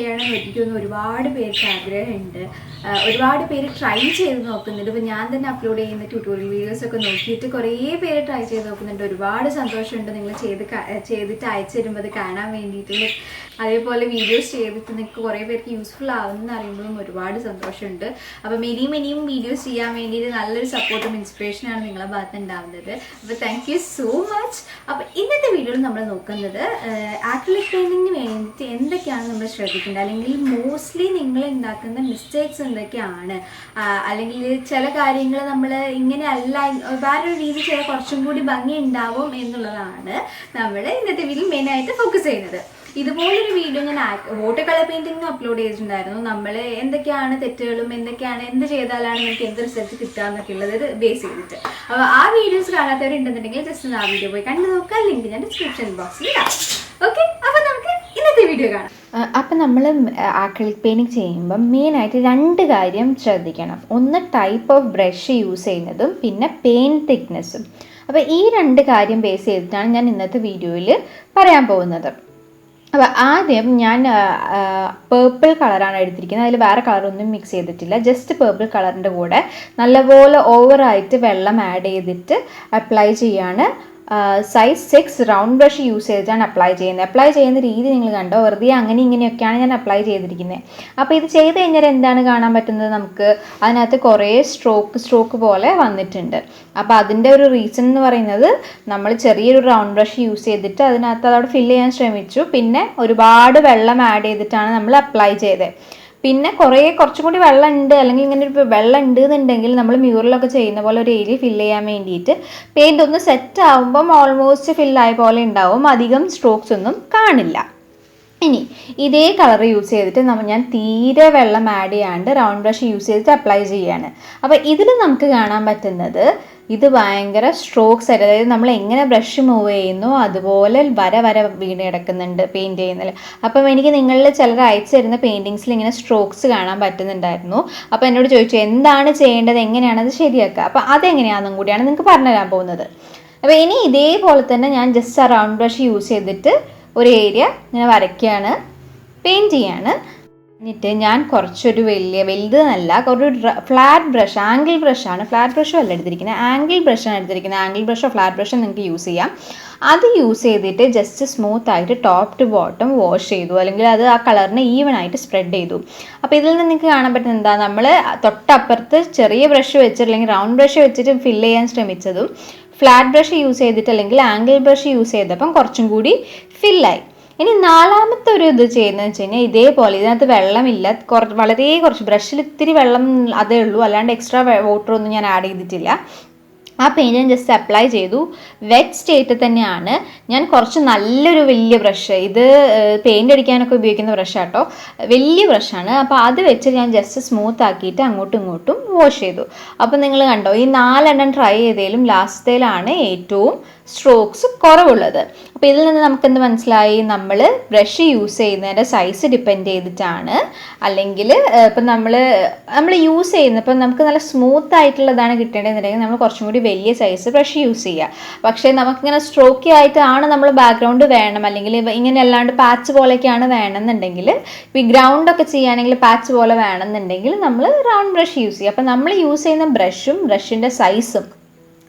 ചെയ്യണമെന്ന് എനിക്കൊന്നും ഒരുപാട് പേർക്ക് ആഗ്രഹമുണ്ട്. ഒരുപാട് പേര് ട്രൈ ചെയ്ത് നോക്കുന്നുണ്ട്. ഇപ്പോൾ ഞാൻ തന്നെ അപ്ലോഡ് ചെയ്യുന്ന ട്യൂട്ടോറിയൽ വീഡിയോസൊക്കെ നോക്കിയിട്ട് കുറേ പേര് ട്രൈ ചെയ്ത് നോക്കുന്നുണ്ട്. ഒരുപാട് സന്തോഷമുണ്ട് നിങ്ങൾ ചെയ്തിട്ട് അയച്ചു തരുമ്പോൾ അത് കാണാൻ വേണ്ടിയിട്ട്. അതേപോലെ വീഡിയോസ് ചെയ്തിട്ട് നിങ്ങൾക്ക് കുറേ പേർക്ക് യൂസ്ഫുൾ ആവുമെന്ന് അറിയുമ്പോഴും ഒരുപാട് സന്തോഷമുണ്ട്. അപ്പം ഇനിയും വീഡിയോസ് ചെയ്യാൻ വേണ്ടിയിട്ട് നല്ലൊരു സപ്പോർട്ടും ഇൻസ്പിറേഷനാണ് നിങ്ങളെ ഭാഗത്ത് ഉണ്ടാവുന്നത്. അപ്പോൾ താങ്ക് യു സോ മച്ച്. അപ്പോൾ ഇന്നത്തെ വീഡിയോയിൽ നമ്മൾ നോക്കുന്നത് ആക്രിലിക് പെയിൻറ്റിങ്ങിന് വേണ്ടിയിട്ട് എന്തൊക്കെയാണ് നമ്മൾ ശ്രദ്ധിക്കേണ്ടത്, അല്ലെങ്കിൽ മോസ്റ്റ്ലി നിങ്ങൾ ഉണ്ടാക്കുന്ന മിസ്റ്റേക്സ് എന്തൊക്കെയാണ്, അല്ലെങ്കിൽ ചില കാര്യങ്ങൾ നമ്മൾ ഇങ്ങനെ അല്ല വേറൊരു രീതി ചെയ്താൽ കുറച്ചും കൂടി ഭംഗി ഉണ്ടാവും എന്നുള്ളതാണ് നമ്മൾ ഇന്നത്തെ വീഡിയോയിൽ മെയിനായിട്ട് ഫോക്കസ് ചെയ്യുന്നത്. ഇതുപോലൊരു വീഡിയോ ഞാൻ വാട്ടർ കളർ പെയിൻറ്റിങ്ങിന് അപ്ലോഡ് ചെയ്തിട്ടുണ്ടായിരുന്നു. നമ്മൾ എന്തൊക്കെയാണ് തെറ്റുകളും എന്ത് ചെയ്താലാണ് നമുക്ക് എന്ത് റിസൾട്ട് കിട്ടുക എന്നൊക്കെ ഉള്ളത് ബേസ് ചെയ്തിട്ട്. അപ്പോൾ ആ വീഡിയോസ് കാണാത്തവരുണ്ടെന്നുണ്ടെങ്കിൽ ജസ്റ്റ് ആ വീഡിയോ പോയി കണ്ടു നോക്കുക. ലിങ്ക് ഞാൻ ഡിസ്ക്രിപ്ഷൻ ബോക്സിൽ ഇടാം. ഓക്കെ, അപ്പോൾ നമുക്ക് ഇന്നത്തെ വീഡിയോ കാണാം. അപ്പം നമ്മൾ ആക്രിലിക് പെയിൻറ്റിങ് ചെയ്യുമ്പം മെയിനായിട്ട് 2 കാര്യം ശ്രദ്ധിക്കണം. ഒന്ന് ടൈപ്പ് ഓഫ് ബ്രഷ് യൂസ് ചെയ്യുന്നതും പിന്നെ പെയിൻറ്റ് തിക്നെസ്സും. അപ്പോൾ ഈ 2 കാര്യം ബേസ് ചെയ്തിട്ടാണ് ഞാൻ ഇന്നത്തെ വീഡിയോയിൽ പറയാൻ പോകുന്നത്. അപ്പോൾ ആദ്യം ഞാൻ പേർപ്പിൾ കളറാണ് എടുത്തിരിക്കുന്നത്. അതിൽ വേറെ കളറൊന്നും മിക്സ് ചെയ്തിട്ടില്ല. ജസ്റ്റ് പേർപ്പിൾ കളറിൻ്റെ കൂടെ നല്ലപോലെ ഓവറായിട്ട് വെള്ളം ആഡ് ചെയ്തിട്ട് അപ്ലൈ ചെയ്യാണ്. സൈസ് 6 റൗണ്ട് ബ്രഷ് യൂസ് ചെയ്തിട്ടാണ് അപ്ലൈ ചെയ്യുന്നത്. അപ്ലൈ ചെയ്യുന്ന രീതി നിങ്ങൾ കണ്ടോ, വെറുതെ അങ്ങനെ ഇങ്ങനെയൊക്കെയാണ് ഞാൻ അപ്ലൈ ചെയ്തിരിക്കുന്നത്. അപ്പോൾ ഇത് ചെയ്ത് കഴിഞ്ഞാൽ എന്താണ് കാണാൻ പറ്റുന്നത്, നമുക്ക് അതിനകത്ത് കുറേ സ്ട്രോക്ക് പോലെ വന്നിട്ടുണ്ട്. അപ്പോൾ അതിൻ്റെ ഒരു റീസൺ എന്ന് പറയുന്നത് നമ്മൾ ചെറിയൊരു റൗണ്ട് ബ്രഷ് യൂസ് ചെയ്തിട്ട് അതിനകത്ത് അതവിടെ ഫില്ല് ചെയ്യാൻ ശ്രമിച്ചു. പിന്നെ ഒരുപാട് വെള്ളം ആഡ് ചെയ്തിട്ടാണ് നമ്മൾ അപ്ലൈ ചെയ്തത്. പിന്നെ കുറച്ചും കൂടി വെള്ളം ഉണ്ട്, അല്ലെങ്കിൽ ഇങ്ങനെ ഒരു വെള്ളം ഉണ്ട് എന്നുണ്ടെങ്കിൽ നമ്മൾ മ്യൂറലൊക്കെ ചെയ്യുന്ന പോലെ ഒരു ഏരിയ ഫില്ല് ചെയ്യാൻ വേണ്ടിയിട്ട് പെയിൻ്റ് ഒന്ന് സെറ്റ് ആകുമ്പം ഓൾമോസ്റ്റ് ഫില്ലായ പോലെ ഉണ്ടാവും, അധികം സ്ട്രോക്സ് ഒന്നും കാണില്ല. ഇനി ഇതേ കളർ യൂസ് ചെയ്തിട്ട് ഞാൻ തീരെ വെള്ളം ആഡ് ചെയ്യാണ്ട് റൗണ്ട് ബ്രഷ് യൂസ് ചെയ്തിട്ട് അപ്ലൈ ചെയ്യുകയാണ്. അപ്പോൾ ഇതിൽ നമുക്ക് കാണാൻ പറ്റുന്നത് ഇത് ഭയങ്കര സ്ട്രോക്സ് ആയിട്ട്, അതായത് നമ്മൾ എങ്ങനെ ബ്രഷ് മൂവ് ചെയ്യുന്നു അതുപോലെ വര വീണ് കിടക്കുന്നുണ്ട് പെയിൻറ്റ് ചെയ്യുന്നതിൽ. അപ്പം എനിക്ക് നിങ്ങളിൽ ചിലർ അയച്ചു തരുന്ന പെയിൻറ്റിങ്സിൽ ഇങ്ങനെ സ്ട്രോക്സ് കാണാൻ പറ്റുന്നുണ്ടായിരുന്നു. അപ്പോൾ എന്നോട് ചോദിച്ചു എന്താണ് ചെയ്യേണ്ടത്, എങ്ങനെയാണത് ശരിയാക്കുക. അപ്പോൾ അതെങ്ങനെയാണെന്നും കൂടിയാണ് നിങ്ങൾക്ക് പറഞ്ഞുതരാൻ പോകുന്നത്. അപ്പോൾ ഇനി ഇതേപോലെ തന്നെ ഞാൻ ജസ്റ്റ് ആ റൗണ്ട് ബ്രഷ് യൂസ് ചെയ്തിട്ട് ഒരു ഏരിയ ഇങ്ങനെ വരയ്ക്കുകയാണ്, പെയിൻറ്റ് ചെയ്യാണ്. എന്നിട്ട് ഞാൻ കുറച്ചൊരു വലുത് നല്ല ഒരു ഫ്ലാറ്റ് ബ്രഷ്, ആംഗിൾ ബ്രഷാണ്, ഫ്ലാറ്റ് ബ്രഷും അല്ല എടുത്തിരിക്കുന്നത്, ആംഗിൾ ബ്രഷാണ് എടുത്തിരിക്കുന്നത്. ആംഗിൾ ബ്രഷോ ഫ്ലാറ്റ് ബ്രഷോ നിങ്ങൾക്ക് യൂസ് ചെയ്യാം. അത് യൂസ് ചെയ്തിട്ട് ജസ്റ്റ് സ്മൂത്തായിട്ട് ടോപ്പ് ടു ബോട്ടം വാഷ് ചെയ്തു, അല്ലെങ്കിൽ അത് ആ കളറിനെ ഈവൻ ആയിട്ട് സ്പ്രെഡ് ചെയ്തു. അപ്പോൾ ഇതിൽ നിന്ന് നിങ്ങൾക്ക് കാണാൻ പറ്റുന്നത് എന്താ, നമ്മൾ തൊട്ടപ്പുറത്ത് ചെറിയ ബ്രഷ് വെച്ചിട്ട് അല്ലെങ്കിൽ റൗണ്ട് ബ്രഷ് വെച്ചിട്ട് ഫില്ല് ചെയ്യാൻ ശ്രമിച്ചതും ഫ്ലാറ്റ് ബ്രഷ് യൂസ് ചെയ്തിട്ട് അല്ലെങ്കിൽ ആംഗിൾ ബ്രഷ് യൂസ് ചെയ്തപ്പം കുറച്ചും കൂടി ഫില്ലായി. ഇനി 4ാമത്തെ ഒരു ഇത് ചെയ്യുന്നതെന്ന് വെച്ച് കഴിഞ്ഞാൽ ഇതേപോലെ ഇതിനകത്ത് വെള്ളമില്ല, വളരെ കുറച്ച് ബ്രഷിൽ ഇത്തിരി വെള്ളം അതേ ഉള്ളൂ, അല്ലാണ്ട് എക്സ്ട്രാ വാട്ടർ ഒന്നും ഞാൻ ആഡ് ചെയ്തിട്ടില്ല. ആ പെയിൻറ്റ് ഞാൻ ജസ്റ്റ് അപ്ലൈ ചെയ്തു. വെറ്റ് സ്റ്റേറ്റ് തന്നെയാണ്. ഞാൻ കുറച്ച് നല്ലൊരു വലിയ ബ്രഷ്, ഇത് പെയിൻറ്റ് അടിക്കാനൊക്കെ ഉപയോഗിക്കുന്ന ബ്രഷാണ് കേട്ടോ, വലിയ ബ്രഷാണ്. അപ്പോൾ അത് വെച്ച് ഞാൻ ജസ്റ്റ് സ്മൂത്ത് ആക്കിയിട്ട് അങ്ങോട്ടും ഇങ്ങോട്ടും വാഷ് ചെയ്തു. അപ്പോൾ നിങ്ങൾ കണ്ടോ, ഈ 4 ട്രൈ ചെയ്തതിലും ലാസ്റ്റേലാണ് ഏറ്റവും സ്ട്രോക്സ് കുറവുള്ളത്. അപ്പോൾ ഇതിൽ നിന്ന് നമുക്കെന്ത് മനസ്സിലായി, നമ്മൾ ബ്രഷ് യൂസ് ചെയ്യുന്നതിൻ്റെ സൈസ് ഡിപ്പെൻഡ് ചെയ്തിട്ടാണ്, അല്ലെങ്കിൽ ഇപ്പം നമ്മൾ യൂസ് ചെയ്യുന്നത് ഇപ്പം നമുക്ക് നല്ല സ്മൂത്ത് ആയിട്ടുള്ളതാണ് കിട്ടേണ്ടതെന്നുണ്ടെങ്കിൽ നമ്മൾ കുറച്ചും കൂടി വലിയ സൈസ് ബ്രഷ് യൂസ് ചെയ്യുക. പക്ഷേ നമുക്കിങ്ങനെ സ്ട്രോക്കി ആയിട്ടാണ് നമ്മൾ ബാക്ക്ഗ്രൗണ്ട് വേണം, അല്ലെങ്കിൽ ഇങ്ങനെ അല്ലാണ്ട് പാച്ച് പോലെയൊക്കെയാണ് വേണമെന്നുണ്ടെങ്കിൽ, ഇപ്പോൾ ഈ ഗ്രൗണ്ടൊക്കെ ചെയ്യുകയാണെങ്കിൽ പാച്ച് പോലെ വേണമെന്നുണ്ടെങ്കിൽ നമ്മൾ റൗണ്ട് ബ്രഷ് യൂസ് ചെയ്യുക. അപ്പം നമ്മൾ യൂസ് ചെയ്യുന്ന ബ്രഷിൻ്റെ സൈസും,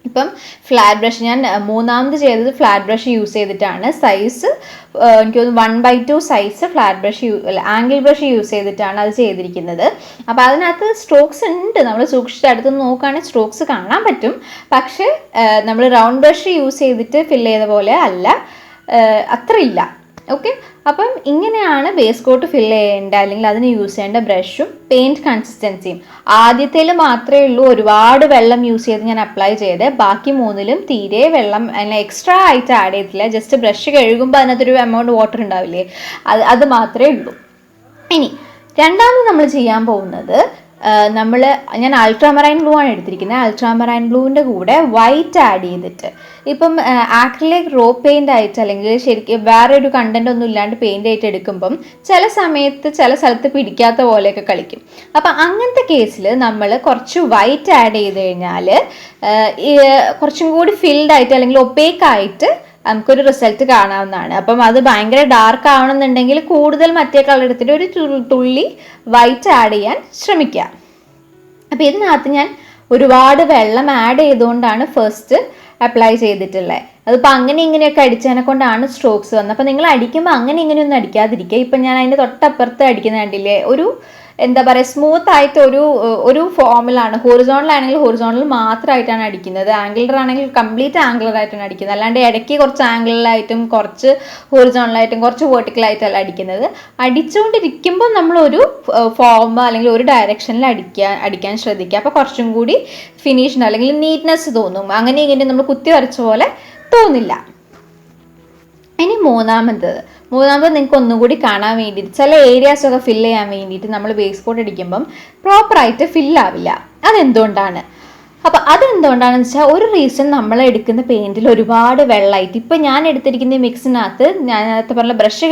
ഇപ്പം ഫ്ലാറ്റ് ബ്രഷ് ഞാൻ 3ാമത് ചെയ്തത് ഫ്ലാറ്റ് ബ്രഷ് യൂസ് ചെയ്തിട്ടാണ്. സൈസ് എനിക്ക് തോന്നുന്നു 1/2 size flat brush angle brush use ചെയ്തിട്ടാണ് അത് ചെയ്തിരിക്കുന്നത്. അപ്പോൾ അതിനകത്ത് സ്ട്രോക്സ് ഉണ്ട്, നമ്മൾ സൂക്ഷിച്ച് അടുത്ത് നോക്കുകയാണെങ്കിൽ സ്ട്രോക്സ് കാണാൻ പറ്റും. പക്ഷേ നമ്മൾ റൗണ്ട് ബ്രഷ് യൂസ് ചെയ്തിട്ട് ഫില്ല് ചെയ്ത പോലെ അല്ല, അത്രയില്ല. ഓക്കെ, അപ്പം ഇങ്ങനെയാണ് ബേസ് കോട്ട് ഫില്ല് ചെയ്യേണ്ട, അല്ലെങ്കിൽ അതിന് യൂസ് ചെയ്യേണ്ട ബ്രഷും പെയിൻറ്റ് കൺസിസ്റ്റൻസിയും. ആദ്യത്തേൽ മാത്രമേ ഉള്ളൂ ഒരുപാട് വെള്ളം യൂസ് ചെയ്ത് ഞാൻ അപ്ലൈ ചെയ്ത്, ബാക്കി 3ലും തീരെ വെള്ളം എക്സ്ട്രാ ആയിട്ട് ആഡ് ചെയ്തിട്ടില്ല. ജസ്റ്റ് ബ്രഷ് കഴുകുമ്പോൾ അതിനകത്തൊരു എമൗണ്ട് വാട്ടർ ഉണ്ടാവില്ലേ, അത് മാത്രമേ ഉള്ളൂ. ഇനി 2ാമത് നമ്മൾ ചെയ്യാൻ പോകുന്നത്, ഞാൻ അൾട്രാമറൈൻ ബ്ലൂ ആണ് എടുത്തിരിക്കുന്നത്. അൾട്രാമറൈൻ ബ്ലൂവിൻ്റെ കൂടെ വൈറ്റ് ആഡ് ചെയ്തിട്ട്, ഇപ്പം ആക്രിലിക് റോ പെയിൻ്റ് ആയിട്ട് അല്ലെങ്കിൽ ശരിക്കും വേറെ ഒരു കണ്ടന്റ് ഒന്നും ഇല്ലാണ്ട് പെയിൻ്റ് ആയിട്ട് എടുക്കുമ്പം ചില സ്ഥലത്ത് പിടിക്കാത്ത പോലെയൊക്കെ കളിക്കും. അപ്പം അങ്ങനത്തെ കേസിൽ നമ്മൾ കുറച്ച് വൈറ്റ് ആഡ് ചെയ്ത് കഴിഞ്ഞാൽ കുറച്ചും കൂടി ഫിൽഡ് ആയിട്ട് അല്ലെങ്കിൽ ഒപ്പേക്ക് ആയിട്ട് നമുക്കൊരു റിസൾട്ട് കാണാവുന്നതാണ്. അപ്പം അത് ഭയങ്കര ഡാർക്ക് ആവണമെന്നുണ്ടെങ്കിൽ കൂടുതൽ മറ്റേ കളർ എടുത്തിട്ട് ഒരു തുള്ളി വൈറ്റ് ആഡ് ചെയ്യാൻ ശ്രമിക്കുക. അപ്പം ഇതിനകത്ത് ഞാൻ ഒരുപാട് വെള്ളം ആഡ് ചെയ്തുകൊണ്ടാണ് ഫസ്റ്റ് അപ്ലൈ ചെയ്തിട്ടുള്ളത്. അതിപ്പോൾ അങ്ങനെ ഇങ്ങനെയൊക്കെ അടിച്ചതിനെ കൊണ്ടാണ് സ്ട്രോക്സ് വന്നത്. അപ്പം നിങ്ങൾ അടിക്കുമ്പോൾ അങ്ങനെ ഇങ്ങനെയൊന്നും അടിക്കാതിരിക്കുക. ഇപ്പം ഞാൻ അതിൻ്റെ തൊട്ടപ്പുറത്ത് അടിക്കുന്ന കണ്ടില്ലേ, ഒരു എന്താ പറയുക സ്മൂത്ത് ആയിട്ട് ഒരു ഫോമിലാണ്. ഹോറിസോണലാണെങ്കിൽ ഹോറിസോണൽ മാത്രമായിട്ടാണ് അടിക്കുന്നത്, ആംഗിളർ ആണെങ്കിൽ കംപ്ലീറ്റ് ആംഗിളർ ആയിട്ടാണ് അടിക്കുന്നത്. അല്ലാണ്ട് ഇടയ്ക്ക് കുറച്ച് ആംഗിളിലായിട്ടും കുറച്ച് ഹോറിസോണലായിട്ടും കുറച്ച് വെർട്ടിക്കലായിട്ടല്ല അടിക്കുന്നത്. അടിച്ചുകൊണ്ടിരിക്കുമ്പോൾ നമ്മളൊരു ഫോം അല്ലെങ്കിൽ ഒരു ഡയറക്ഷനിൽ അടിക്കാൻ ശ്രദ്ധിക്കുക. അപ്പോൾ കുറച്ചും കൂടി ഫിനിഷ് അല്ലെങ്കിൽ നീറ്റ്നെസ് തോന്നും. അങ്ങനെ ഇങ്ങനെ നമ്മൾ കുത്തി വരച്ച പോലെ തോന്നില്ല. ഇനി മൂന്നാമത് നിങ്ങൾക്ക് ഒന്നും കൂടി കാണാൻ വേണ്ടിയിട്ട് ചില ഏരിയാസൊക്കെ ഫില്ല് ചെയ്യാൻ വേണ്ടിയിട്ട് നമ്മൾ ബേസ് കോട്ട് അടിക്കുമ്പം പ്രോപ്പറായിട്ട് ഫില്ലാവില്ല. അതെന്തുകൊണ്ടാണ്? അപ്പോൾ അതെന്തുകൊണ്ടാണെന്ന് വെച്ചാൽ ഒരു റീസൺ നമ്മൾ എടുക്കുന്ന പെയിൻറ്റിൽ ഒരുപാട് വെള്ളമായിട്ട്, ഇപ്പം ഞാൻ എടുത്തിരിക്കുന്ന മിക്സിനകത്ത് ഞാൻ നേരത്തെ പറഞ്ഞ ബ്രഷ്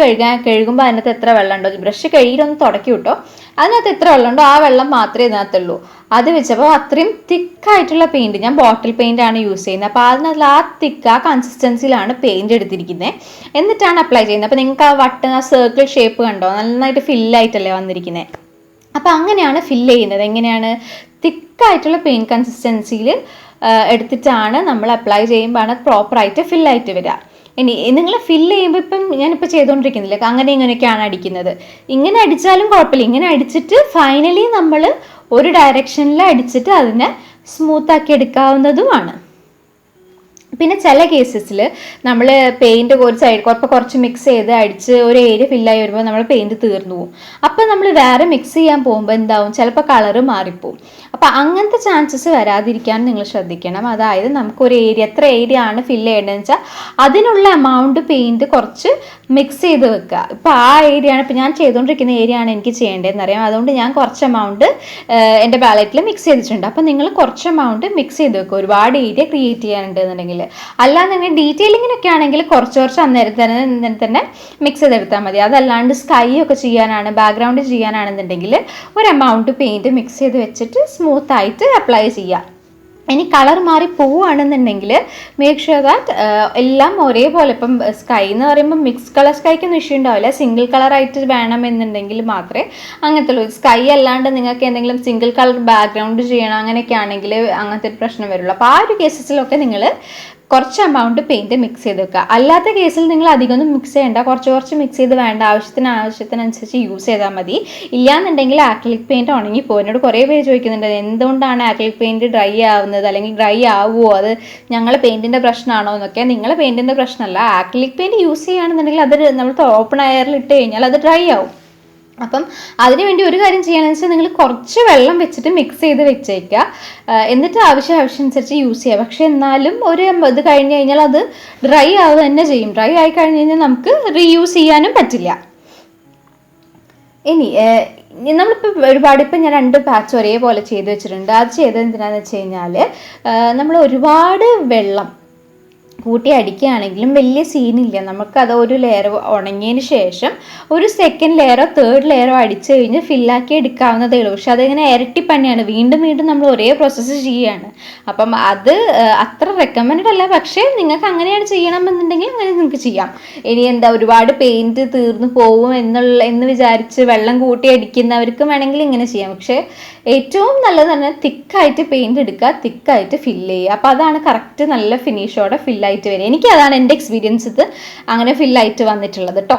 കഴുകുമ്പോൾ അതിനകത്ത് എത്ര വെള്ളം ഉണ്ടോ, ബ്രഷ് കഴുകിയിട്ടൊന്ന് തുടക്കി വിട്ടോ, അതിനകത്ത് എത്ര വെള്ളം ഉണ്ടോ ആ വെള്ളം മാത്രമേ ഇതിനകത്തുള്ളൂ. അത് വെച്ചപ്പോൾ അത്രയും തിക്കായിട്ടുള്ള പെയിൻറ്റ്, ഞാൻ ബോട്ടിൽ പെയിൻ്റ് ആണ് യൂസ് ചെയ്യുന്നത്. അപ്പോൾ അതിനകത്ത് ആ കൺസിസ്റ്റൻസിയിലാണ് പെയിൻറ്റ് എടുത്തിരിക്കുന്നത്, എന്നിട്ടാണ് അപ്ലൈ ചെയ്യുന്നത്. അപ്പോൾ നിങ്ങൾക്ക് ആ സർക്കിൾ ഷേപ്പ് കണ്ടോ, നന്നായിട്ട് ഫില്ലായിട്ടല്ലേ വന്നിരിക്കുന്നത്. അപ്പോൾ അങ്ങനെയാണ് ഫില്ല് ചെയ്യുന്നത്. എങ്ങനെയാണ്? തിക്കായിട്ടുള്ള പെയിൻറ്റ് കൺസിസ്റ്റൻസിയിൽ എടുത്തിട്ടാണ് നമ്മൾ അപ്ലൈ ചെയ്യുമ്പോഴാണ് പ്രോപ്പറായിട്ട് ഫില്ലായിട്ട് വരിക. ഇനി നിങ്ങൾ ഫില്ല് ചെയ്യുമ്പോൾ ഇപ്പം ഞാനിപ്പോൾ ചെയ്തുകൊണ്ടിരിക്കുന്നില്ല, അങ്ങനെ ഇങ്ങനെയൊക്കെയാണ് അടിക്കുന്നത്. ഇങ്ങനെ അടിച്ചാലും കുഴപ്പമില്ല. ഇങ്ങനെ അടിച്ചിട്ട് ഫൈനലി നമ്മൾ ഒരു ഡയറക്ഷനിൽ അടിച്ചിട്ട് അതിനെ സ്മൂത്താക്കി എടുക്കാവുന്നതുമാണ്. പിന്നെ ചില കേസസിൽ നമ്മൾ പെയിൻറ്റ് കുറച്ച് മിക്സ് ചെയ്ത് അടിച്ച് ഒരു ഏരിയ ഫില്ലായി വരുമ്പോൾ നമ്മൾ പെയിൻറ്റ് തീർന്നു പോകും. അപ്പോൾ നമ്മൾ വേറെ മിക്സ് ചെയ്യാൻ പോകുമ്പോൾ എന്താവും, ചിലപ്പോൾ കളറ് മാറിപ്പോവും. അപ്പോൾ അങ്ങനത്തെ ചാൻസസ് വരാതിരിക്കാൻ നിങ്ങൾ ശ്രദ്ധിക്കണം. അതായത് നമുക്കൊരു എത്ര ഏരിയ ആണ് ഫില്ല് ചെയ്യേണ്ടതെന്ന് വെച്ചാൽ അതിനുള്ള എമൗണ്ട് പെയിൻറ്റ് കുറച്ച് മിക്സ് ചെയ്ത് വെക്കുക. ഇപ്പോൾ ആ ഏരിയ ആണ്, ഇപ്പോൾ ഞാൻ ചെയ്തുകൊണ്ടിരിക്കുന്ന ഏരിയ ആണ് എനിക്ക് ചെയ്യേണ്ടതെന്ന് അറിയാം. അതുകൊണ്ട് ഞാൻ കുറച്ച് എമൗണ്ട് എൻ്റെ പാലറ്റിൽ മിക്സ് ചെയ്തിട്ടുണ്ട്. അപ്പോൾ നിങ്ങൾ കുറച്ച് എമൗണ്ട് മിക്സ് ചെയ്ത് വെക്കുക, ഒരുപാട് ഏരിയ ക്രിയേറ്റ് ചെയ്യാനുണ്ടെന്നുണ്ടെങ്കിൽ. അല്ലാതെ തന്നെ ഡീറ്റെയിലിങ്ങിനൊക്കെ ആണെങ്കിൽ കുറച്ച് അന്നേരം തന്നെ മിക്സ് ചെയ്തെടുത്താൽ മതി. അതല്ലാണ്ട് സ്കൈ ഒക്കെ ചെയ്യാനാണ്, ബാക്ക്ഗ്രൗണ്ട് ചെയ്യാനാണെന്നുണ്ടെങ്കിൽ ഒരു എമൗണ്ട് പെയിൻറ്റ് മിക്സ് ചെയ്ത് വെച്ചിട്ട് സ്മൂത്തായിട്ട് അപ്ലൈ ചെയ്യുക. ഇനി കളർ മാറി പോവുകയാണെന്നുണ്ടെങ്കിൽ മേക്ക് ഷുവർ ദാറ്റ് എല്ലാം ഒരേപോലെ, ഇപ്പം സ്കൈ എന്ന് പറയുമ്പോൾ മിക്സ് കളർ സ്കൈക്കൊന്നും ഇഷ്യൂ ഉണ്ടാവില്ല. സിംഗിൾ കളറായിട്ട് വേണമെന്നുണ്ടെങ്കിൽ മാത്രമേ അങ്ങനത്തെ ഉള്ളൂ. സ്കൈ അല്ലാണ്ട് നിങ്ങൾക്ക് എന്തെങ്കിലും സിംഗിൾ കളർ ബാക്ക്ഗ്രൗണ്ട് ചെയ്യണം അങ്ങനെയൊക്കെ ആണെങ്കിൽ അങ്ങനത്തെ ഒരു പ്രശ്നം വരുള്ളൂ. അപ്പോൾ ആ ഒരു കേസസിലൊക്കെ നിങ്ങൾ കുറച്ച് എമൗണ്ട് പെയിൻറ്റ് മിക്സ് ചെയ്ത് വെക്കുക. അല്ലാത്ത കേസിൽ നിങ്ങൾ അധികമൊന്നും മിക്സ് ചെയ്യേണ്ട, കുറച്ച് മിക്സ് ചെയ്ത് വേണ്ട, ആവശ്യത്തിനനുസരിച്ച് യൂസ് ചെയ്താൽ മതി. ഇല്ലാന്നുണ്ടെങ്കിൽ ആക്രിലിക് പെയിൻറ്റ് ഉണങ്ങിപ്പോകും. എന്നോട് കുറേ പേര് ചോദിക്കുന്നുണ്ട് എന്തുകൊണ്ടാണ് ആക്രിലിക് പെയിൻറ്റ് ഡ്രൈ ആവുന്നത്, അല്ലെങ്കിൽ ഡ്രൈ ആവുമോ, അത് ഞങ്ങളുടെ പെയിൻറ്റിൻ്റെ പ്രശ്നമാണോ എന്നൊക്കെ. നിങ്ങളുടെ പെയിൻറ്റിൻ്റെ പ്രശ്നമല്ല. ആക്രിലിക് പെയിൻറ്റ് യൂസ് ചെയ്യുകയാണെന്നുണ്ടെങ്കിൽ അത് നമ്മൾ ഓപ്പൺ എയറിൽ ഇട്ട് കഴിഞ്ഞാൽ അത് ഡ്രൈ ആവും. അപ്പം അതിനുവേണ്ടി ഒരു കാര്യം ചെയ്യുകയാണെന്ന് വെച്ചാൽ നിങ്ങൾ കുറച്ച് വെള്ളം വെച്ചിട്ട് മിക്സ് ചെയ്ത് വെച്ചേക്കുക, എന്നിട്ട് ആവശ്യമനുസരിച്ച് യൂസ് ചെയ്യുക. പക്ഷെ എന്നാലും ഒരു ഇത് കഴിഞ്ഞ് കഴിഞ്ഞാൽ അത് ഡ്രൈ ആവുക തന്നെ ചെയ്യും. ഡ്രൈ ആയി കഴിഞ്ഞ് കഴിഞ്ഞാൽ നമുക്ക് റീയൂസ് ചെയ്യാനും പറ്റില്ല. ഇനി നമ്മളിപ്പോൾ ഇപ്പം ഞാൻ 2 പാച്ച് ഒരേപോലെ ചെയ്ത് വെച്ചിട്ടുണ്ട്. അത് ചെയ്തത് എന്തിനാണെന്ന് വെച്ച് കഴിഞ്ഞാൽ നമ്മൾ ഒരുപാട് വെള്ളം കൂട്ടി അടിക്കുകയാണെങ്കിലും വലിയ സീനില്ല. നമുക്കത് ഒരു ലെയർ ഉണങ്ങിയതിന് ശേഷം ഒരു സെക്കൻഡ് ലെയറോ തേർഡ് ലെയറോ അടിച്ചു കഴിഞ്ഞ് ഫില്ലാക്കി എടുക്കാവുന്നതേ ഉള്ളൂ. പക്ഷെ അതിങ്ങനെ ഇരട്ടിപ്പണിയാണ്, വീണ്ടും നമ്മൾ ഒരേ പ്രോസസ്സ് ചെയ്യുകയാണ്. അപ്പം അത് അത്ര റെക്കമെൻഡ് അല്ല. പക്ഷേ നിങ്ങൾക്ക് അങ്ങനെയാണ് ചെയ്യണമെന്നുണ്ടെങ്കിൽ അങ്ങനെ നിങ്ങൾക്ക് ചെയ്യാം. ഇനി ഒരുപാട് പെയിൻറ്റ് തീർന്നു പോകും എന്ന് വിചാരിച്ച് വെള്ളം കൂട്ടി അടിക്കുന്നവർക്കും വേണമെങ്കിൽ ഇങ്ങനെ ചെയ്യാം. പക്ഷേ ഏറ്റവും നല്ലത് തന്നെ തിക്കായിട്ട് പെയിൻറ്റ് എടുക്കുക, തിക്കായിട്ട് ഫില്ല് ചെയ്യുക. അപ്പോൾ അതാണ് കറക്റ്റ് നല്ല ഫിനിഷോടെ ഫില്ലായിട്ട് വരിക. എനിക്കതാണ് എൻ്റെ എക്സ്പീരിയൻസ് അങ്ങനെ ഫില്ലായിട്ട് വന്നിട്ടുള്ളത് കേട്ടോ.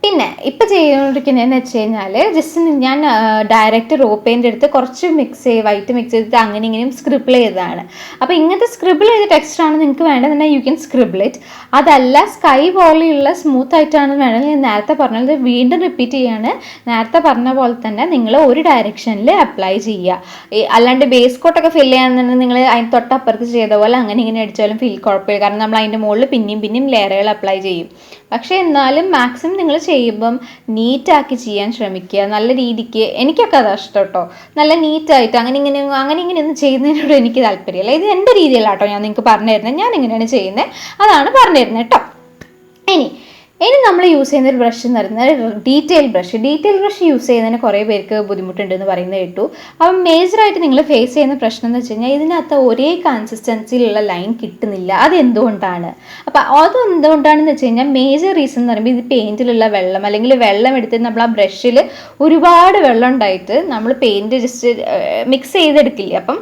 പിന്നെ ഇപ്പം ചെയ്തുകൊണ്ടിരിക്കുന്നതെന്ന് വെച്ച് കഴിഞ്ഞാൽ ജസ്റ്റ് ഞാൻ ഡയറക്റ്റ് റോ പെയിൻ്റ് എടുത്ത് കുറച്ച് വൈറ്റ് മിക്സ് ചെയ്തിട്ട് അങ്ങനെ ഇങ്ങനെയും സ്ക്രിബിൾ ചെയ്തതാണ്. അപ്പോൾ ഇങ്ങനത്തെ സ്ക്രിബിൾ ചെയ്ത ടെക്സ്റ്റാണ് നിങ്ങൾക്ക് വേണ്ടതെന്നുണ്ടെങ്കിൽ യു ക്യാൻ സ്ക്രിബിൾ ഇറ്റ്. അതല്ല സ്കൈ പോലെയുള്ള സ്മൂത്ത് ആയിട്ടാണ് വേണമെങ്കിൽ ഞാൻ നേരത്തെ പറഞ്ഞത് വീണ്ടും റിപ്പീറ്റ് ചെയ്യാണ്. നേരത്തെ പറഞ്ഞ പോലെ തന്നെ നിങ്ങൾ ഒരു ഡയറക്ഷനിൽ അപ്ലൈ ചെയ്യുക. അല്ലാണ്ട് ബേസ് കോട്ടൊക്കെ ഫിൽ ചെയ്യാന്നുണ്ടെങ്കിൽ നിങ്ങൾ അതിന് തൊട്ടപ്പുറത്ത് ചെയ്ത പോലെ അങ്ങനെ ഇങ്ങനെ അടിച്ചാലും കുഴപ്പമില്ല. കാരണം നമ്മൾ അതിൻ്റെ മുകളിൽ പിന്നെയും ലെയറുകൾ അപ്ലൈ ചെയ്യും. പക്ഷേ എന്നാലും മാക്സിമം നിങ്ങൾ ചെയ്യുമ്പം നീറ്റാക്കി ചെയ്യാൻ ശ്രമിക്കുക. നല്ല രീതിക്ക്, എനിക്കൊക്കെ അതാ ഇഷ്ടം കേട്ടോ. നല്ല നീറ്റായിട്ട് അങ്ങനെ ഇങ്ങനെയൊന്നും ചെയ്യുന്നതിനോട് എനിക്ക് താല്പര്യമില്ല. ഇത് എൻ്റെ രീതിയിലാട്ടോ ഞാൻ നിങ്ങൾക്ക് പറഞ്ഞു തരുന്നത്. ഞാൻ ഇങ്ങനെയാണ് ചെയ്യുന്നത്, അതാണ് പറഞ്ഞു തരുന്നത് കേട്ടോ. ഇനി ഇനി നമ്മൾ യൂസ് ചെയ്യുന്ന ഒരു ബ്രഷ് എന്ന് പറയുന്നത് ഡീറ്റെയിൽ ബ്രഷ് യൂസ് ചെയ്യുന്നതിന് കുറേ പേർക്ക് ബുദ്ധിമുട്ടുണ്ടെന്ന് പറയുന്നത് കേട്ടു. അപ്പം മേജറായിട്ട് നിങ്ങൾ ഫേസ് ചെയ്യുന്ന പ്രശ്നം എന്ന് വെച്ച് കഴിഞ്ഞാൽ ഇതിനകത്ത് ഒരേ കൺസിസ്റ്റൻസിയിലുള്ള ലൈൻ കിട്ടുന്നില്ല. അതെന്തുകൊണ്ടാണ്? അപ്പം അതെന്തുകൊണ്ടാണെന്ന് വെച്ച് കഴിഞ്ഞാൽ മേജർ റീസൺ എന്ന് പറയുമ്പോൾ ഇത് പെയിൻറ്റിലുള്ള വെള്ളം, അല്ലെങ്കിൽ വെള്ളം എടുത്ത് നമ്മൾ ആ ബ്രഷിൽ ഒരുപാട് വെള്ളം ഉണ്ടായിട്ട് നമ്മൾ പെയിൻറ്റ് ജസ്റ്റ് മിക്സ് ചെയ്തെടുക്കില്ലേ, അപ്പം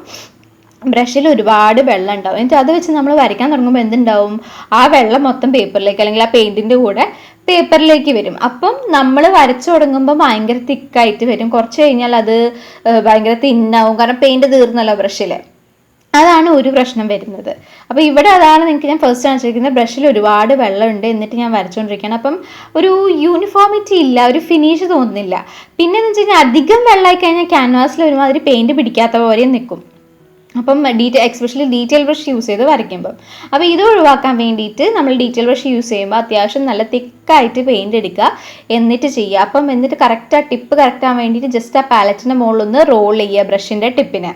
ബ്രഷിൽ ഒരുപാട് വെള്ളം ഉണ്ടാവും. എന്നിട്ട് അത് വെച്ച് നമ്മൾ വരയ്ക്കാൻ തുടങ്ങുമ്പോൾ എന്തുണ്ടാവും, ആ വെള്ളം മൊത്തം പേപ്പറിലേക്ക് അല്ലെങ്കിൽ ആ പെയിൻറ്റിൻ്റെ കൂടെ പേപ്പറിലേക്ക് വരും. അപ്പം നമ്മൾ വരച്ചു തുടങ്ങുമ്പോൾ ഭയങ്കര തിക്കായിട്ട് വരും. കുറച്ച് കഴിഞ്ഞാൽ അത് ഭയങ്കര തിന്നാവും, കാരണം പെയിൻറ്റ് തീർന്നല്ലോ ബ്രഷിൽ. അതാണ് ഒരു പ്രശ്നം വരുന്നത്. അപ്പോൾ ഇവിടെ അതാണ് നിങ്ങൾക്ക് ഞാൻ ഫസ്റ്റ് കാണിച്ചിരിക്കുന്നത്. ബ്രഷിൽ ഒരുപാട് വെള്ളമുണ്ട്, എന്നിട്ട് ഞാൻ വരച്ചുകൊണ്ടിരിക്കുകയാണ്. അപ്പം ഒരു യൂണിഫോമിറ്റി ഇല്ല, ഒരു ഫിനിഷ് തോന്നുന്നില്ല. പിന്നെ എന്ന് വെച്ച് കഴിഞ്ഞാൽ അധികം വെള്ളമായി കഴിഞ്ഞാൽ ക്യാൻവാസിൽ ഒരുമാതിരി പെയിൻറ്റ് പിടിക്കാത്ത പോലെ നിൽക്കും. അപ്പം എക്സ്പെഷ്യലി ഡീറ്റെയിൽ ബ്രഷ് യൂസ് ചെയ്ത് വരയ്ക്കുമ്പം. അപ്പോൾ ഇത് ഒഴിവാക്കാൻ വേണ്ടിയിട്ട് നമ്മൾ ഡീറ്റെയിൽ ബ്രഷ് യൂസ് ചെയ്യുമ്പോൾ അത്യാവശ്യം നല്ല തിക്കായിട്ട് പെയിൻറ്റ് എടുക്കുക, എന്നിട്ട് ചെയ്യുക. അപ്പം എന്നിട്ട് കറക്റ്റ് ആ ടിപ്പ് കറക്റ്റ് ആവാൻ വേണ്ടിയിട്ട് ജസ്റ്റ് ആ പാലറ്റിൻ്റെ മുകളിലൊന്ന് റോൾ ചെയ്യുക ബ്രഷിൻ്റെ ടിപ്പിനെ.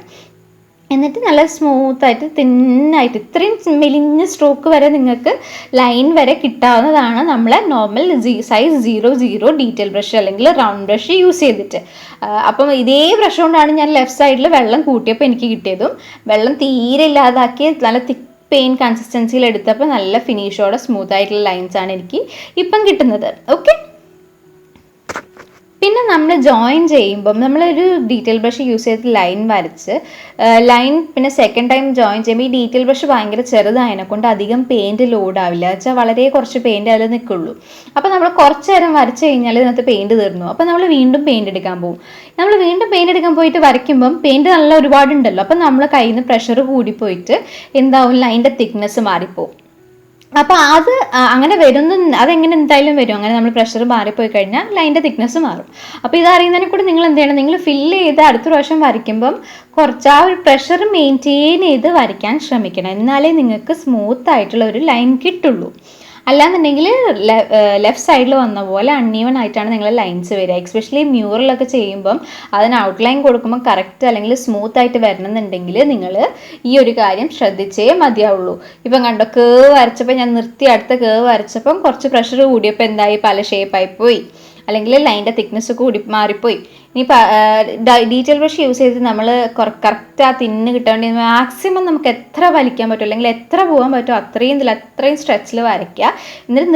എന്നിട്ട് നല്ല സ്മൂത്തായിട്ട് തിന്നായിട്ട് ഇത്രയും മെലിഞ്ഞ സ്ട്രോക്ക് വരെ നിങ്ങൾക്ക് ലൈൻ വരെ കിട്ടാവുന്നതാണ് നമ്മളെ നോർമൽ സൈസ് 00 ഡീറ്റെയിൽ ബ്രഷ് അല്ലെങ്കിൽ റൗണ്ട് ബ്രഷ് യൂസ് ചെയ്തിട്ട്. അപ്പം ഇതേ ബ്രഷ് കൊണ്ടാണ് ഞാൻ ലെഫ്റ്റ് സൈഡിൽ വെള്ളം കൂട്ടിയപ്പോൾ എനിക്ക് കിട്ടിയതും. വെള്ളം തീരെ ഇല്ലാതാക്കി നല്ല തിക്ക് പെയിൻറ്റ് കൺസിസ്റ്റൻസിയിൽ എടുത്തപ്പോൾ നല്ല ഫിനിഷോടെ സ്മൂത്തായിട്ടുള്ള ലൈൻസാണ് എനിക്ക് ഇപ്പം കിട്ടുന്നത്. ഓക്കെ, പിന്നെ നമ്മൾ ജോയിൻ ചെയ്യുമ്പം നമ്മളൊരു ഡീറ്റെയിൽ ബ്രഷ് യൂസ് ചെയ്ത് ലൈൻ വരച്ച് പിന്നെ സെക്കൻഡ് ടൈം ജോയിൻ ചെയ്യുമ്പോൾ ഈ ഡീറ്റെയിൽ ബ്രഷ് ഭയങ്കര ചെറുതായതിനെക്കൊണ്ട് അധികം പെയിൻറ്റ് ലോഡ് ആവില്ല. വെച്ചാൽ വളരെ കുറച്ച് പെയിൻറ്റ് അതിൽ നിൽക്കുള്ളൂ. അപ്പോൾ നമ്മൾ കുറച്ച് നേരം വരച്ച് കഴിഞ്ഞാൽ ഇതിനകത്ത് പെയിൻറ്റ് തീർന്നു. അപ്പോൾ നമ്മൾ വീണ്ടും പെയിൻറ്റ് എടുക്കാൻ പോകും. നമ്മൾ വീണ്ടും പെയിൻറ്റ് എടുക്കാൻ പോയിട്ട് വരയ്ക്കുമ്പം പെയിൻറ്റ് നല്ല ഒരുപാടുണ്ടല്ലോ. അപ്പം നമ്മൾ കയ്യിൽ നിന്ന് പ്രഷർ കൂടിപ്പോയിട്ട് എന്താവും, ലൈൻ്റെ തിക്നെസ് മാറിപ്പോവും. അപ്പോൾ അത് അങ്ങനെ അതെങ്ങനെ എന്തായാലും വരും. അങ്ങനെ നമ്മൾ പ്രഷർ മാറിപ്പോയി കഴിഞ്ഞാൽ ലൈൻ്റെ തിക്നെസ് മാറും. അപ്പോൾ ഇതറിയുന്നതിനെ കൂടി നിങ്ങൾ എന്ത് ചെയ്യണം, നിങ്ങൾ ഫില്ല് ചെയ്ത് അടുത്ത പ്രാവശ്യം വരയ്ക്കുമ്പം കുറച്ച് ആ ഒരു പ്രഷർ മെയിൻറ്റെയിൻ ചെയ്ത് വരയ്ക്കാൻ ശ്രമിക്കണം. എന്നാലേ നിങ്ങൾക്ക് സ്മൂത്ത് ആയിട്ടുള്ള ഒരു ലൈൻ കിട്ടുള്ളൂ. അല്ലാന്നുണ്ടെങ്കിൽ ലെഫ്റ്റ് സൈഡിൽ വന്ന പോലെ അൺഈവൺ ആയിട്ടാണ് നിങ്ങളെ ലൈൻസ് വരിക. എക്സ്പെഷ്യലി മ്യൂറലൊക്കെ ചെയ്യുമ്പം അതിന് ഔട്ട്ലൈൻ കൊടുക്കുമ്പോൾ കറക്റ്റ് അല്ലെങ്കിൽ സ്മൂത്ത് ആയിട്ട് വരണമെന്നുണ്ടെങ്കിൽ നിങ്ങൾ ഈ ഒരു കാര്യം ശ്രദ്ധിച്ചേ മതിയാവുള്ളൂ. ഇപ്പം കണ്ടോ, കേവ് വരച്ചപ്പോൾ ഞാൻ നിർത്തി അടുത്ത കേവ് വരച്ചപ്പം കുറച്ച് പ്രഷർ കൂടിയപ്പോൾ എന്തായി, പല ഷേപ്പായി പോയി, അല്ലെങ്കിൽ ലൈൻ്റെ തിക്നെസ് കൂടി മാറിപ്പോയി. ഇനി ഡീറ്റെയിൽ ബ്രഷ് യൂസ് ചെയ്ത് നമ്മൾ കറക്റ്റ് ആ തിന്ന് കിട്ടാൻ വേണ്ടി മാക്സിമം നമുക്ക് എത്ര വലിക്കാൻ പറ്റും അല്ലെങ്കിൽ എത്ര പോകാൻ പറ്റുമോ അത്രയും സ്ട്രെച്ചിൽ വരയ്ക്കുക. എന്നിട്ട്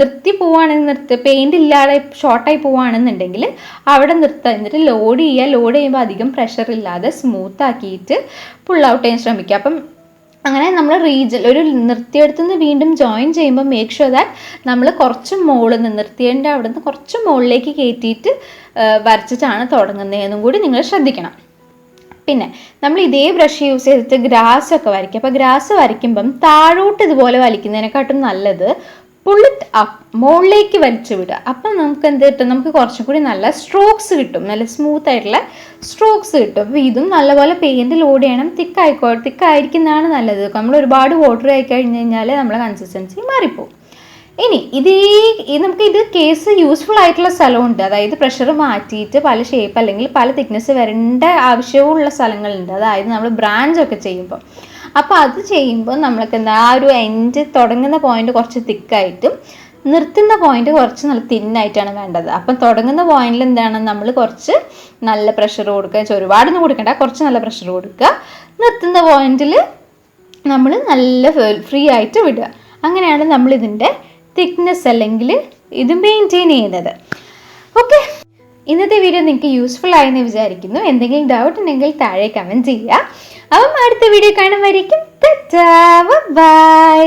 നിർത്തി പോവുകയാണെങ്കിൽ പെയിൻറ്റ് ഇല്ലാതെ ഷോർട്ടായി പോവുകയാണെന്നുണ്ടെങ്കിൽ അവിടെ നിർത്തുക. എന്നിട്ട് ലോഡ് ചെയ്യുമ്പോൾ അധികം പ്രഷർ ഇല്ലാതെ സ്മൂത്ത് ആക്കിയിട്ട് പുൾ ഔട്ട് ചെയ്യാൻ ശ്രമിക്കുക. അപ്പം അങ്ങനെ നമ്മൾ ഒരു നിർത്തിയെടുത്തുനിന്ന് വീണ്ടും ജോയിൻ ചെയ്യുമ്പോൾ മേക്ക് ഷുവർ ദാറ്റ് നമ്മൾ കുറച്ച് മുകളിൽ നിന്ന് നിർത്തിയതിൻ്റെ അവിടെ നിന്ന് കുറച്ച് മുകളിലേക്ക് കയറ്റിയിട്ട് വരച്ചിട്ടാണ് തുടങ്ങുന്നതെന്നും കൂടി നിങ്ങൾ ശ്രദ്ധിക്കണം. പിന്നെ നമ്മൾ ഇതേ ബ്രഷ് യൂസ് ചെയ്തിട്ട് ഗ്രാസ് ഒക്കെ വരയ്ക്കുക. അപ്പോൾ ഗ്രാസ് വരയ്ക്കുമ്പം താഴോട്ട് ഇതുപോലെ വലിക്കുന്നതിനെക്കാട്ടും നല്ലത് പുള്ളിറ്റ് അപ്പ്, മുകളിലേക്ക് വലിച്ചു വിടുക. അപ്പം നമുക്ക് എന്ത് കിട്ടും, നമുക്ക് കുറച്ചും കൂടി നല്ല സ്ട്രോക്സ് കിട്ടും, നല്ല സ്മൂത്ത് ആയിട്ടുള്ള സ്ട്രോക്സ് കിട്ടും. അപ്പോൾ ഇതും നല്ലപോലെ പെയിൻറ്റ് ലോഡ് ചെയ്യണം. തിക്കായിരിക്കുന്നതാണ് നല്ലത്. നമ്മൾ ഒരുപാട് വാട്ടർ ആയി കഴിഞ്ഞ് കഴിഞ്ഞാൽ നമ്മളെ കൺസിസ്റ്റൻസി മാറിപ്പോവും. ഇനി നമുക്ക് ഇത് കേസ് യൂസ്ഫുൾ ആയിട്ടുള്ള സ്ഥലമുണ്ട്. അതായത് പ്രഷർ മാറ്റിയിട്ട് പല ഷേപ്പ് അല്ലെങ്കിൽ പല തിക്നെസ് വരേണ്ട ആവശ്യമുള്ള സ്ഥലങ്ങളുണ്ട്. അതായത് നമ്മൾ ബ്രാഞ്ച് ഒക്കെ ചെയ്യുമ്പോൾ. അപ്പോൾ അത് ചെയ്യുമ്പോൾ നമ്മൾക്ക് എന്താ, ആ ഒരു എൻഡ് തുടങ്ങുന്ന പോയിന്റ് കുറച്ച് തിക്കായിട്ടും നിർത്തുന്ന പോയിന്റ് കുറച്ച് നല്ല തിന്നായിട്ടാണ് വേണ്ടത്. അപ്പം തുടങ്ങുന്ന പോയിന്റിൽ എന്താണ്, നമ്മൾ കുറച്ച് നല്ല പ്രഷർ കൊടുക്കുക. ഒരുപാടൊന്നും കൊടുക്കണ്ട, കുറച്ച് നല്ല പ്രഷർ കൊടുക്കുക. നിർത്തുന്ന പോയിന്റിൽ നമ്മൾ നല്ല ഫ്രീ ആയിട്ട് വിടുക. അങ്ങനെയാണ് നമ്മളിതിൻ്റെ തിക്നെസ് അല്ലെങ്കിൽ ഇത് മെയിൻറ്റെയിൻ ചെയ്യുന്നത്. ഓക്കെ, ഇന്നത്തെ വീഡിയോ നിങ്ങൾക്ക് യൂസ്ഫുൾ ആയെന്ന് വിചാരിക്കുന്നു. എന്തെങ്കിലും ഡൗട്ട് ഉണ്ടെങ്കിൽ താഴെ കമൻറ്റ് ചെയ്യുക. അപ്പം അടുത്ത വീഡിയോ കാണുമായിരിക്കും. ബൈ.